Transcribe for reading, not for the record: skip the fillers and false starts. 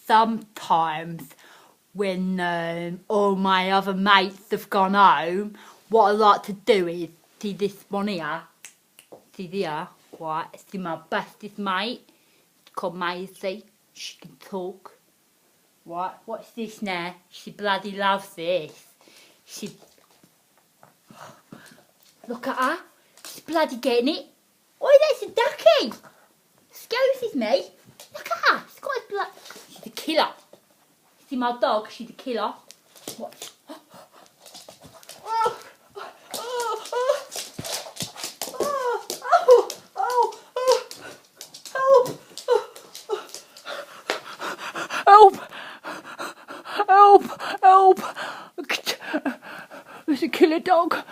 sometimes when all my other mates have gone home, what I like to do is, see this one here, see here, right, see my bestest mate, it's called Maisey, she can talk, right, what's this now, she bloody loves this, she, look at her, she's bloody getting it, oi, that's a ducky, excuses me, look at her, she's got a blood, she's a killer. See my dog, she's a killer. What? Help! Help! Help! It's a killer dog.